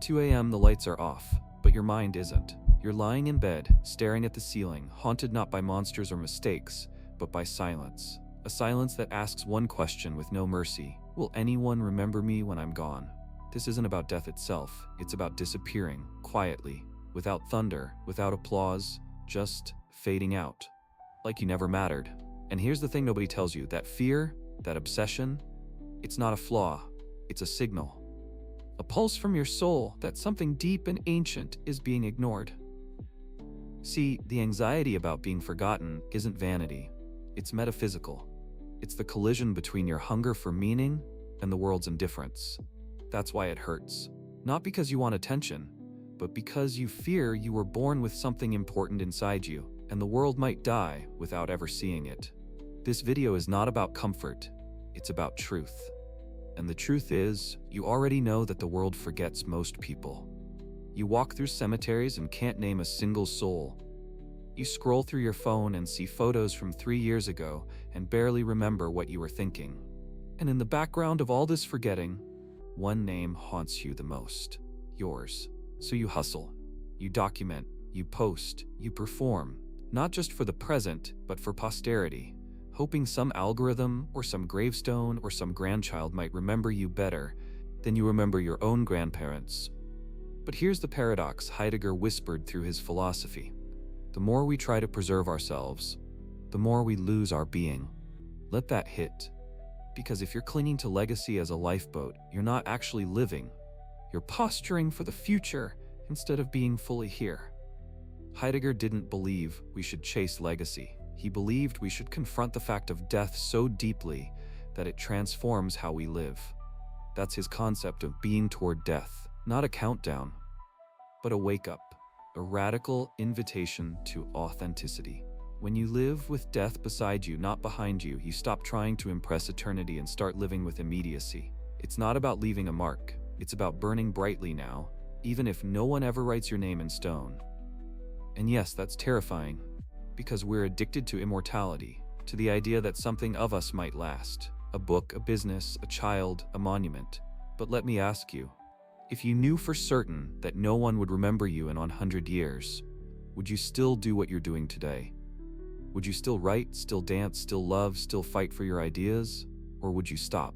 At 2 a.m. the lights are off, but your mind isn't. You're lying in bed, staring at the ceiling, haunted not by monsters or mistakes, but by silence. A silence that asks one question with no mercy: will anyone remember me when I'm gone? This isn't about death itself, it's about disappearing, quietly, without thunder, without applause, just fading out. Like you never mattered. And here's the thing nobody tells you: that fear, that obsession, it's not a flaw, it's a signal. A pulse from your soul that something deep and ancient is being ignored. See, the anxiety about being forgotten isn't vanity, it's metaphysical. It's the collision between your hunger for meaning and the world's indifference. That's why it hurts. Not because you want attention, but because you fear you were born with something important inside you, and the world might die without ever seeing it. This video is not about comfort, it's about truth. And the truth is, you already know that the world forgets most people. You walk through cemeteries and can't name a single soul. You scroll through your phone and see photos from 3 years ago and barely remember what you were thinking. And in the background of all this forgetting, one name haunts you the most: yours. So you hustle, you document, you post, you perform, not just for the present, but for posterity, hoping some algorithm or some gravestone or some grandchild might remember you better than you remember your own grandparents. But here's the paradox Heidegger whispered through his philosophy: the more we try to preserve ourselves, the more we lose our being. Let that hit. Because if you're clinging to legacy as a lifeboat, you're not actually living. You're posturing for the future instead of being fully here. Heidegger didn't believe we should chase legacy. He believed we should confront the fact of death so deeply that it transforms how we live. That's his concept of being toward death, not a countdown, but a wake-up, a radical invitation to authenticity. When you live with death beside you, not behind you, you stop trying to impress eternity and start living with immediacy. It's not about leaving a mark, it's about burning brightly now, even if no one ever writes your name in stone. And yes, that's terrifying, because we're addicted to immortality, to the idea that something of us might last: a book, a business, a child, a monument. But let me ask you, if you knew for certain that no one would remember you in 100 years, would you still do what you're doing today? Would you still write, still dance, still love, still fight for your ideas? Or would you stop?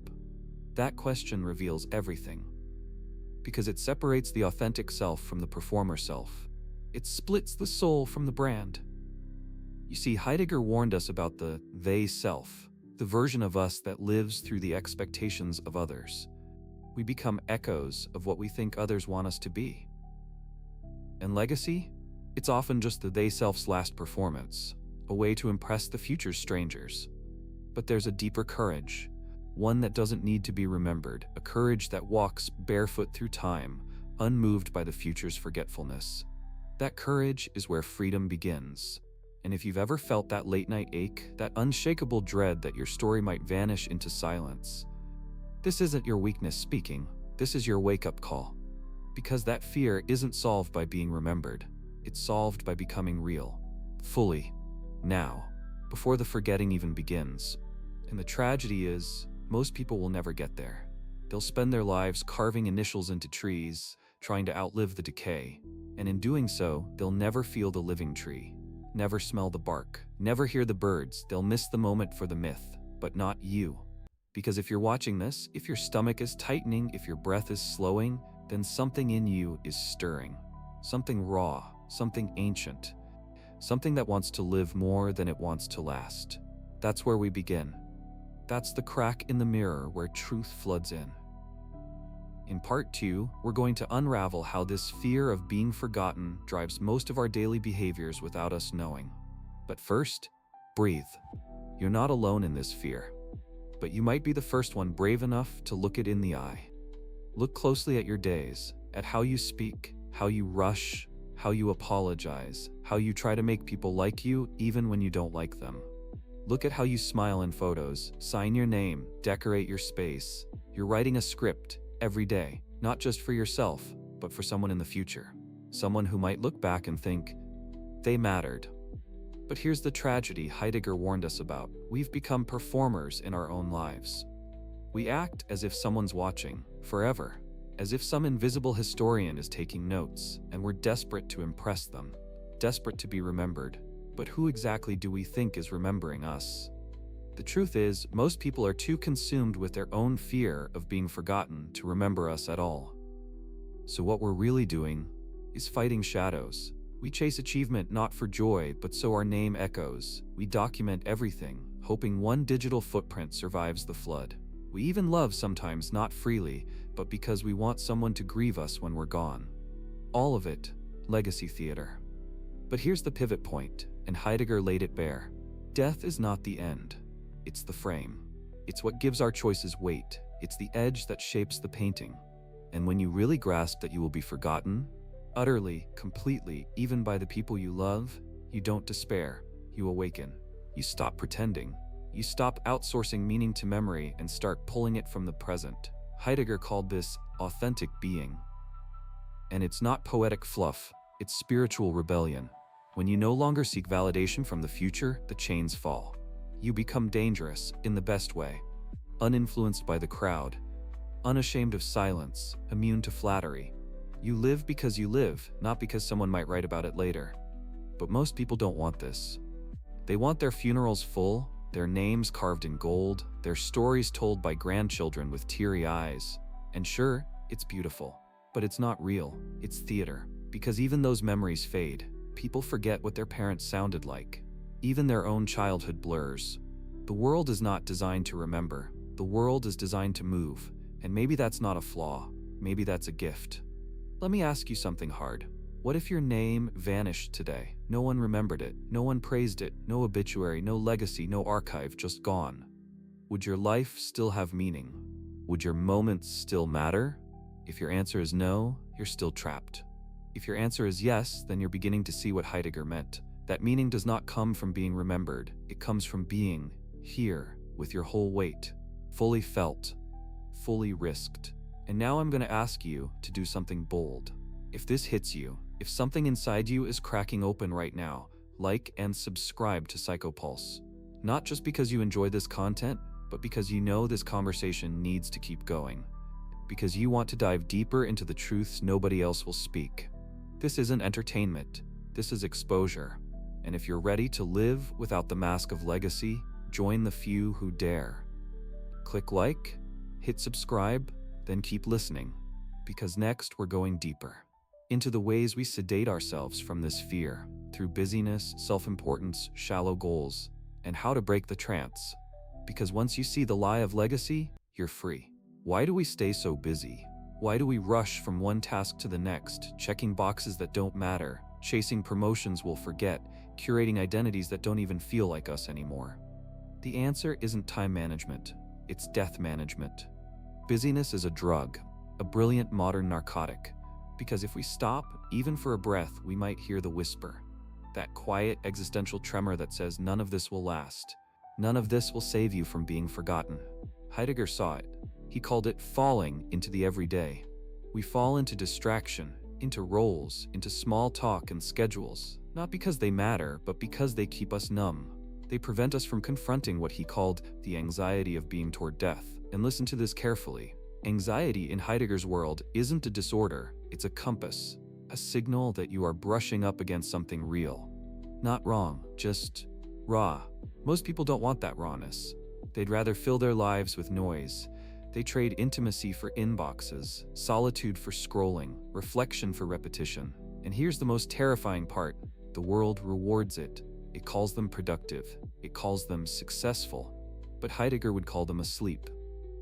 That question reveals everything, because it separates the authentic self from the performer self. It splits the soul from the brand. You see, Heidegger warned us about the they self, the version of us that lives through the expectations of others. We become echoes of what we think others want us to be. And legacy? It's often just the they self's last performance, a way to impress the future's strangers. But there's a deeper courage, one that doesn't need to be remembered, a courage that walks barefoot through time, unmoved by the future's forgetfulness. That courage is where freedom begins. And if you've ever felt that late-night ache, that unshakable dread that your story might vanish into silence, this isn't your weakness speaking, this is your wake-up call. Because that fear isn't solved by being remembered, it's solved by becoming real, fully, now, before the forgetting even begins. And the tragedy is, most people will never get there. They'll spend their lives carving initials into trees, trying to outlive the decay. And in doing so, they'll never feel the living tree, never smell the bark, never hear the birds. They'll miss the moment for the myth, but not you. Because if you're watching this, if your stomach is tightening, if your breath is slowing, then something in you is stirring. Something raw, something ancient, something that wants to live more than it wants to last. That's where we begin. That's the crack in the mirror where truth floods in. In part 2, we're going to unravel how this fear of being forgotten drives most of our daily behaviors without us knowing. But first, breathe. You're not alone in this fear. But you might be the first one brave enough to look it in the eye. Look closely at your days, at how you speak, how you rush, how you apologize, how you try to make people like you even when you don't like them. Look at how you smile in photos, sign your name, decorate your space. You're writing a script every day, not just for yourself, but for someone in the future. Someone who might look back and think, they mattered. But here's the tragedy Heidegger warned us about. We've become performers in our own lives. We act as if someone's watching, forever. as if some invisible historian is taking notes, and we're desperate to impress them, desperate to be remembered. But who exactly do we think is remembering us? The truth is, most people are too consumed with their own fear of being forgotten to remember us at all. So what we're really doing is fighting shadows. We chase achievement not for joy, but so our name echoes. We document everything, hoping one digital footprint survives the flood. We even love sometimes not freely, but because we want someone to grieve us when we're gone. All of it, legacy theater. But here's the pivot point, and Heidegger laid it bare. Death is not the end. It's the frame. It's what gives our choices weight. It's the edge that shapes the painting. And when you really grasp that you will be forgotten, utterly, completely, even by the people you love, you don't despair. You awaken. You stop pretending. You stop outsourcing meaning to memory and start pulling it from the present. Heidegger called this authentic being. And it's not poetic fluff, it's spiritual rebellion. When you no longer seek validation from the future, the chains fall. You become dangerous, in the best way. Uninfluenced by the crowd. Unashamed of silence, immune to flattery. You live because you live, not because someone might write about it later. But most people don't want this. They want their funerals full, their names carved in gold, their stories told by grandchildren with teary eyes. And sure, it's beautiful. But it's not real, it's theater. Because even those memories fade. People forget what their parents sounded like. Even their own childhood blurs. The world is not designed to remember. The world is designed to move. And maybe that's not a flaw. Maybe that's a gift. Let me ask you something hard. What if your name vanished today? No one remembered it. No one praised it. No obituary, no legacy, no archive, just gone. Would your life still have meaning? Would your moments still matter? If your answer is no, you're still trapped. If your answer is yes, then you're beginning to see what Heidegger meant. That meaning does not come from being remembered. It comes from being here with your whole weight, fully felt, fully risked. And now I'm going to ask you to do something bold. If this hits you, if something inside you is cracking open right now, like and subscribe to Psychopulse. Not just because you enjoy this content, but because you know this conversation needs to keep going. Because you want to dive deeper into the truths nobody else will speak. This isn't entertainment. This is exposure. And if you're ready to live without the mask of legacy, join the few who dare. Click like, hit subscribe, then keep listening. Because next we're going deeper. Into the ways we sedate ourselves from this fear, through busyness, self-importance, shallow goals, and how to break the trance. Because once you see the lie of legacy, you're free. Why do we stay so busy? Why do we rush from one task to the next, checking boxes that don't matter, chasing promotions we'll forget, curating identities that don't even feel like us anymore? The answer isn't time management, it's death management. Busyness is a drug, a brilliant modern narcotic. Because if we stop, even for a breath, we might hear the whisper. That quiet existential tremor that says none of this will last. None of this will save you from being forgotten. Heidegger saw it. He called it falling into the everyday. We fall into distraction, into roles, into small talk and schedules, not because they matter, but because they keep us numb. They prevent us from confronting what he called the anxiety of being toward death. And listen to this carefully. Anxiety in Heidegger's world isn't a disorder, it's a compass, a signal that you are brushing up against something real. Not wrong, just raw. Most people don't want that rawness. They'd rather fill their lives with noise. They trade intimacy for inboxes, solitude for scrolling, reflection for repetition. And here's the most terrifying part. The world rewards it. It calls them productive. It calls them successful. But Heidegger would call them asleep.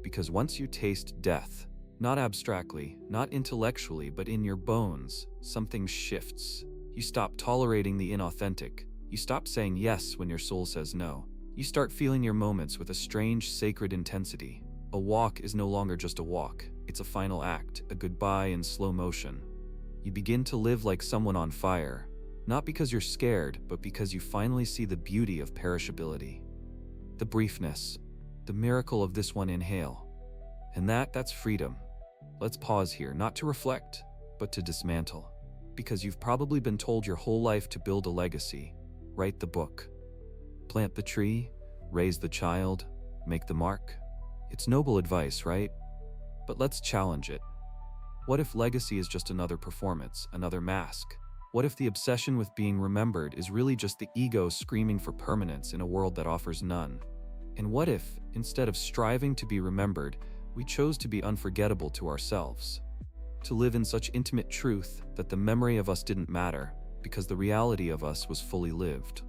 Because once you taste death, not abstractly, not intellectually, but in your bones, something shifts. You stop tolerating the inauthentic. You stop saying yes when your soul says no. You start feeling your moments with a strange, sacred intensity. A walk is no longer just a walk. It's a final act, a goodbye in slow motion. You begin to live like someone on fire, not because you're scared, but because you finally see the beauty of perishability. The briefness, the miracle of this one inhale. And that's freedom. Let's pause here, not to reflect, but to dismantle. Because you've probably been told your whole life to build a legacy. Write the book. Plant the tree, raise the child, make the mark. It's noble advice, right? But let's challenge it. What if legacy is just another performance, another mask? What if the obsession with being remembered is really just the ego screaming for permanence in a world that offers none? And what if, instead of striving to be remembered, we chose to be unforgettable to ourselves? To live in such intimate truth that the memory of us didn't matter, because the reality of us was fully lived.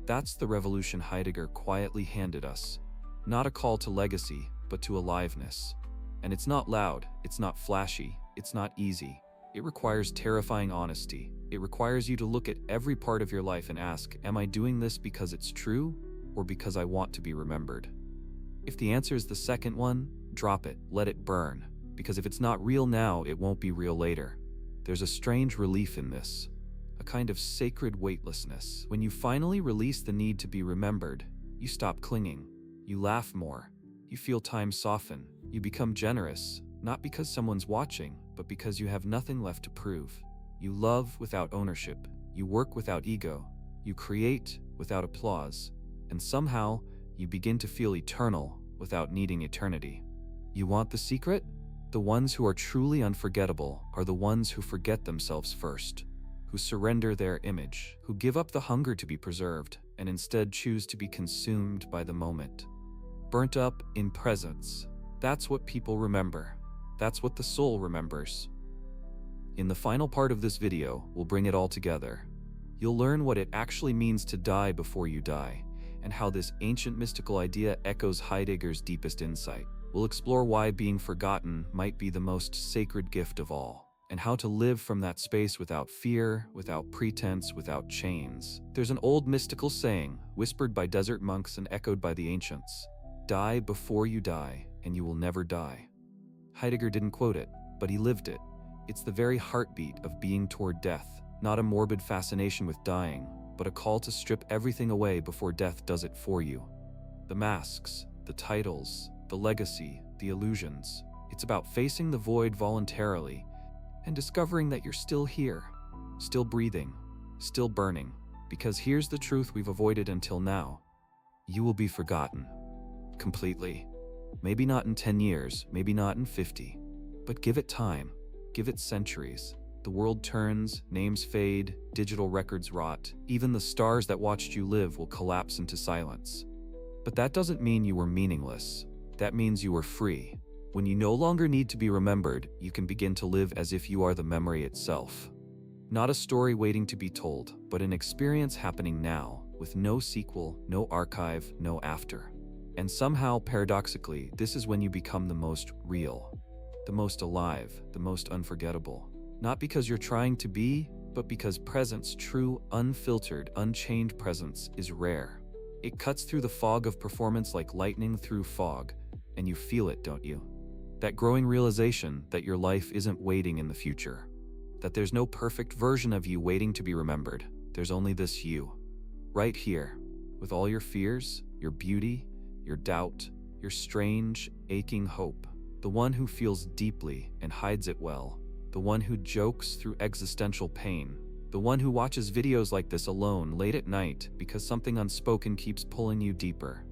That's the revolution Heidegger quietly handed us. Not a call to legacy, but to aliveness. And it's not loud, it's not flashy, it's not easy. It requires terrifying honesty. It requires you to look at every part of your life and ask, am I doing this because it's true, or because I want to be remembered? If the answer is the second one, drop it, let it burn. Because if it's not real now, it won't be real later. There's a strange relief in this, a kind of sacred weightlessness. When you finally release the need to be remembered, you stop clinging, you laugh more, you feel time soften, you become generous, not because someone's watching, but because you have nothing left to prove. You love without ownership, you work without ego, you create without applause, and somehow you begin to feel eternal without needing eternity. You want the secret? The ones who are truly unforgettable are the ones who forget themselves first, who surrender their image, who give up the hunger to be preserved, and instead choose to be consumed by the moment. Burnt up in presence. That's what people remember. That's what the soul remembers. In the final part of this video, we'll bring it all together. You'll learn what it actually means to die before you die, and how this ancient mystical idea echoes Heidegger's deepest insight. We'll explore why being forgotten might be the most sacred gift of all, and how to live from that space without fear, without pretense, without chains. There's an old mystical saying, whispered by desert monks and echoed by the ancients: die before you die, and you will never die. Heidegger didn't quote it, but he lived it. It's the very heartbeat of being toward death, not a morbid fascination with dying, but a call to strip everything away before death does it for you. The masks, the titles, the legacy, the illusions. It's about facing the void voluntarily and discovering that you're still here, still breathing, still burning. Because here's the truth we've avoided until now. You will be forgotten. Completely. Maybe not in 10 years, maybe not in 50. But give it time. Give it centuries. The world turns, names fade, digital records rot. Even the stars that watched you live will collapse into silence. But that doesn't mean you were meaningless. That means you were free. When you no longer need to be remembered, you can begin to live as if you are the memory itself. Not a story waiting to be told, but an experience happening now, with no sequel, no archive, no after. And somehow, paradoxically, this is when you become the most real, the most alive, the most unforgettable. Not because you're trying to be, but because presence, true, unfiltered, unchained presence, is rare. It cuts through the fog of performance like lightning through fog, and you feel it, don't you? That growing realization that your life isn't waiting in the future. That there's no perfect version of you waiting to be remembered. There's only this you. Right here, with all your fears, your beauty, your doubt, your strange, aching hope. The one who feels deeply and hides it well. The one who jokes through existential pain. The one who watches videos like this alone late at night because something unspoken keeps pulling you deeper.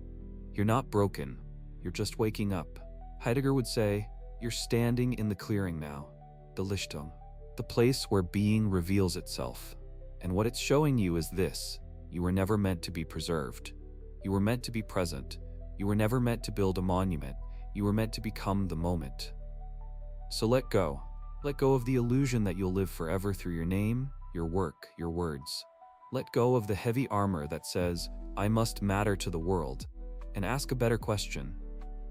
You're not broken. You're just waking up. Heidegger would say, you're standing in the clearing now. The Lichtung. The place where being reveals itself. And what it's showing you is this: you were never meant to be preserved. You were meant to be present. You were never meant to build a monument. You were meant to become the moment. So let go. Let go of the illusion that you'll live forever through your name, your work, your words. Let go of the heavy armor that says, I must matter to the world. And ask a better question.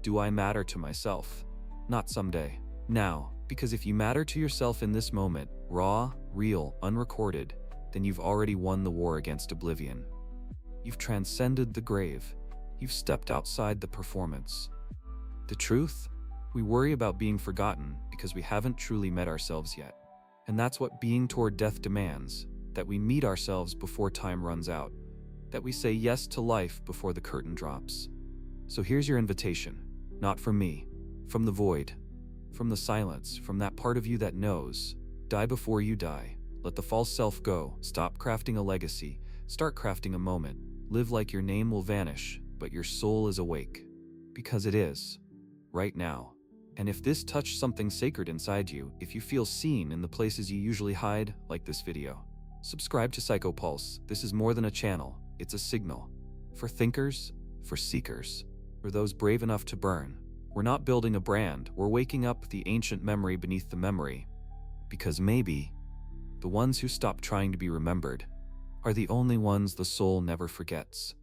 Do I matter to myself? Not someday. Now. Because if you matter to yourself in this moment, raw, real, unrecorded, then you've already won the war against oblivion. You've transcended the grave. You've stepped outside the performance. The truth? We worry about being forgotten because we haven't truly met ourselves yet. And that's what being toward death demands, that we meet ourselves before time runs out, that we say yes to life before the curtain drops. So here's your invitation, not from me, from the void, from the silence, from that part of you that knows. Die before you die. Let the false self go. Stop crafting a legacy. Start crafting a moment. Live like your name will vanish, but your soul is awake. Because it is. Right now. And if this touched something sacred inside you, if you feel seen in the places you usually hide, like this video, subscribe to Psychopulse. This is more than a channel, it's a signal. For thinkers, for seekers, for those brave enough to burn. We're not building a brand, we're waking up the ancient memory beneath the memory. Because maybe, the ones who stop trying to be remembered are the only ones the soul never forgets.